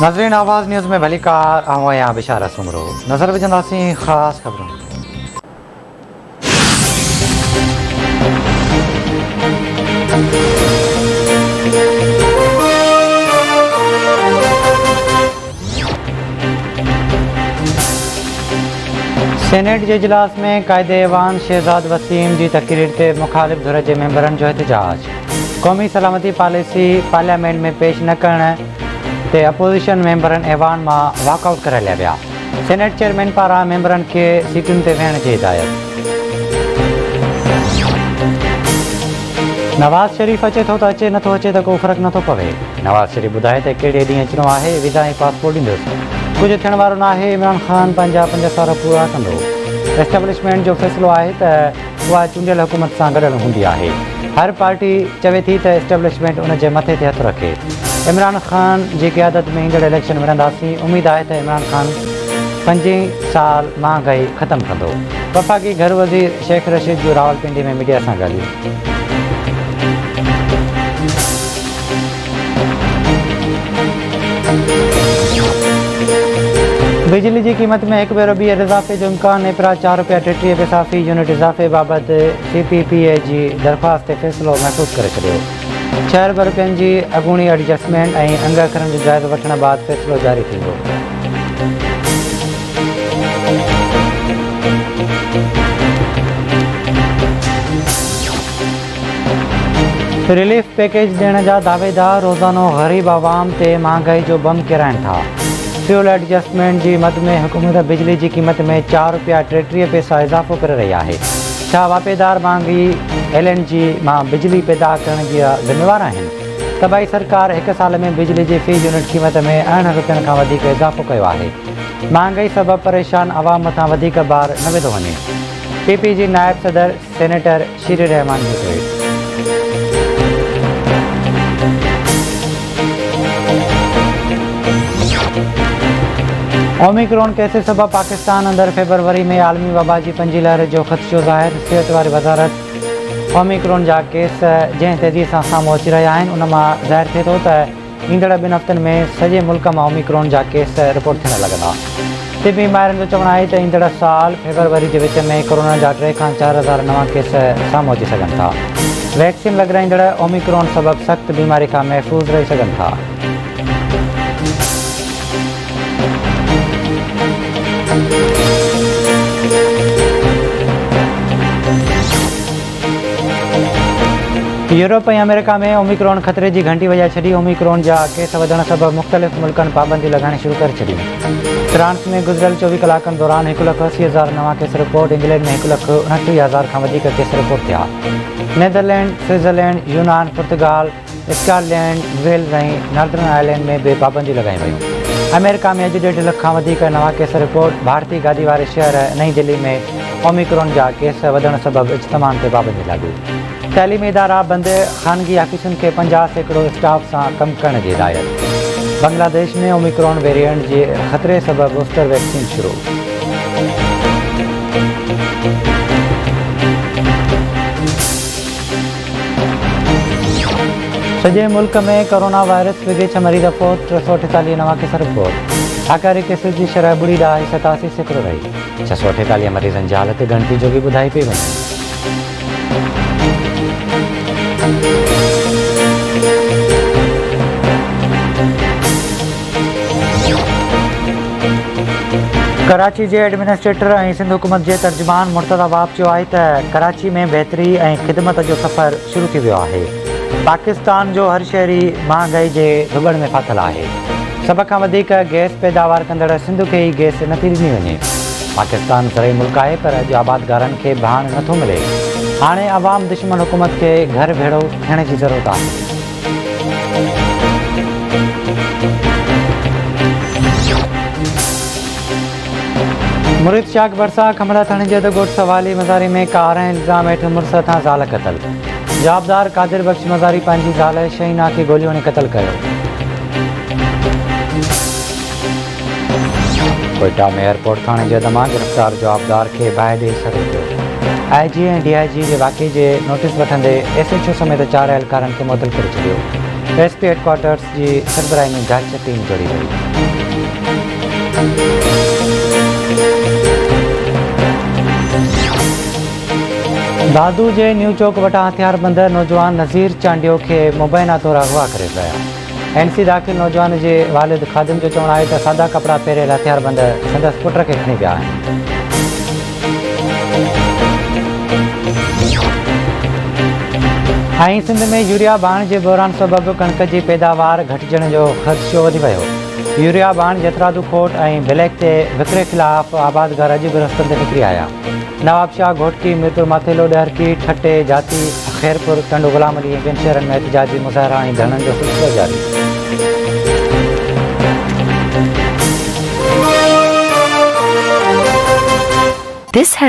नाज़रीन आवाज़ न्यूज़ में भली कार आवां बिशारा सुमरो नज़र विझंदासीं ख़ासि ख़बरूं। सेनेट के इजलास में कायदे ऐवान शहजाद वसीम की तकरीर से मुखालिफ धुर के मेंबरन जो एहतजाज। कौमी सलामती पॉलिसी पार्लियामेंट में पेश न करण ते अपोजिशन मेंबरन ऐवान में वॉकआउट कर लिया विया। सेनेट चेयरमैन पारा मेंबरन के सीटुन ते वेहण की हिदायत। नवाज शरीफ अचे तो अचे नथो अचे तो कोई फ़र्क नथो पवे। नवाज शरीफ बुधाए तो कड़े डी अचनो है वीज़ा ऐं पासपोर्ट ॾींदुसि। कुछ थियण वारो ना है। इमरान खान पंहिंजा 5 साल पूरा कंदो। एस्टेब्लिशमेंट जो फैसलो है तो वह चूंडियल हुकूमत से गॾियल हूंदी है। हर पार्टी चवे थी तो एस्टेब्लिशमेंट उन जे मथे ते हथ रखे। इमरान खान की क़यादत में ईंदड़ इलेक्शन विढ़ंदासीं। उम्मीद है तो इमरान खान 5 साल महंगाई ख़त्म कंदो। वफ़ाक़ी घर वज़ीर शेख रशीद जो रावलपिंडी में मीडिया से ॻाल्हियूं। बिजली की कीमत में एक भेरो ॿीहर इज़ाफ़े जो इम्कान एपरा ₹4.33 फ़ी यूनिट इज़ाफ़े बाबत CPPA की दरख्वास्त ते फ़ैसिलो महफ़ूज़ करे छॾियो। ₹6 की अॻूणी एडजस्टमेंट ऐं अंग अखरनि जो जाइज़ो वठण बाद फ़ैसिलो जारी थींदो। रिलीफ पैकेज ॾियण जा दावेदार रोज़ानो ग़रीब आवाम ते महांगाई जो बम किराइनि था। फ्यूल एडजस्टमेंट की मद में हुकूमत बिजली की कीमत में ₹4.33 इज़ाफ़ो कर रही है। छा वापेदार महंगी LNG में बिजली पैदा करण जी ज़िम्मेवार हैं? तबाही सरकार 1 साल में बिजली की फ़ी यूनिट कीमत में ₹60 का वधीक इज़ाफ़ो किया है। महंगाई सबब परेशान आवाम मथा वधीक भार न विधो वञे। PP जी नायब सदर सेनेटर शीर रहमान जो ट्वीट। ओमिक्रॉन केसेस सबब पाकिस्तान अंदर फेबरवरी में आलमी वबा की 5 लहर जो ख़दशो ज़ाहिर। सेहत वारी वज़ारत ओमिक्रॉन जा केस जैं तेज़ी से साम्हूं अची रहा हैं उन में ज़ाहिर थे तो ईंदड़ 2 हफ़्तन में सॼे मुल्क में ओमिक्रॉन जा केस रिपोर्ट थियण लगंदा। तिबी माहिरनि जो चवणु आहे त ईंदड़ साल फेबरवरी के विच में कोरोना जा 3 खां 4 हज़ार नवा केस साम्हूं अची सघनि था। वैक्सीन लॻाईंदड़ ओमिक्रॉन सबब सख़्त बीमारी खां महफ़ूज़ रही सघनि था। यूरोप और अमेरिका में ओमिक्रॉन खतरे की घंटी वजा छी। ओमिक्रॉन जा केस वधण सबब मुख्तलिफ मुल्कन पाबंदी लगाने शुरू कर छी। फ्रांस में गुजरियल 24 कलाकन दौरान 1,80,000 नवा केस रिपोर्ट। इंग्लैंड में 1,29,000 का वधीक केस रिपोर्ट थिया। नीदरलैंड, स्विट्जरलैंड, यूनान, पुर्तगाल, स्कॉटलैंड, वेल्स और नॉर्दर्न आयरलैंड में भी पाबंदी लगाई वयूं। अमेरिका में अज 1.5 लाख का वधीक नवा केस रिपोर्ट। भारतीय गादी वारे शहर नई दिल्ली में ओमिक्रॉन जा केस वधण सबब इज्तिमान ते पाबंदी लागू। तैलीमी इदारा बंद। खानगी ऑफिसन के 50% स्टाफ से कम करने की हिदायत। बांग्लादेश में ओमिक्रॉन वेरिएंट के खतरे सबब बूस्टर वैक्सीन शुरू। सॼे मुल्क में कोरोना वायरस विगे 6 मरीज़ फोत। 348 नवा केस रिपोर्ट। आकारी केसेस की शरह 87% रही। 648 मरीजन की हालत गणती जो भी बुधाई पई वञे। कराची के एडमिनिस्ट्रेटर और सिंध हुकूमत के तर्जुमान मुर्तज़ा वाब है तो कराची में बेहतरी और खिदमत जो सफ़र शुरू थी वियो है। पाकिस्तान जो हर शहरी महंगाई के दुबड़ में फाथल है। सब का वधीक गैस पैदावार कंदड़ सिंध के ही गैस नथी ॾिनी वञे। पाकिस्तान ज़रई मुल्क है पर अॼु आबादगारनि खे भाण नथो मिले। हाणे आवाम दुश्मन हुकूमत के घर भेड़ो थियण की ज़रूरत है। मुरीद शाख भरसा खमड़ा थाने जे ॻोठ सवाली मज़ारी में कार इल्ज़ाम हेठि मुड़ुस सां ज़ाल क़तल। जवाबदार कादिर बख्श मज़ारी पंहिंजी ज़ाल शहीना खे गोलियों ने क़तल कयो। कोयटा में एयरपोर्ट थाने जे दमा गिरफ़्तार जवाबदार के बाहि ॾेई सघे पियो। IG ऐं DIG जे वाक़े जे नोटिस वठंदे SHO समेत 4 एहलकारनि खे मुअतल करे छॾियो। एसपी हेडक्वार्टर्स की सरबराही में जांच टीम जोड़ी वई। दादू के न्यू चौक वटा हथियारबंद नौजवान नज़ीर चांडियो के मुबैना तौर अगवा करे पिया। एनसी दाख़िल नौजवान के वालिद खादिम जो चवण है तो सादा कपड़ा पहिरियल हथियारबंद संदसि पुट के खणी पिया आहिनि। सिंध में यूरिया बाण के बहिरान सबब कणक की पैदावार घटजण जो ख़दशो वधी वियो। यूरिया बाण जतरादू खोट और ब्लैक के विक्रे खिलाफ आबादगार अॼु भी रस्तनि ते निकिरी आया। नवाबशाह घोटकी मीरपुर माथेलो डहरकी ठटे जाती खैरपुर टंडो गुलाम अली ॿियनि शहरनि में एहतजाजी मुज़ाहिरा ऐं धरननि जो सिलसिलो जारी। This had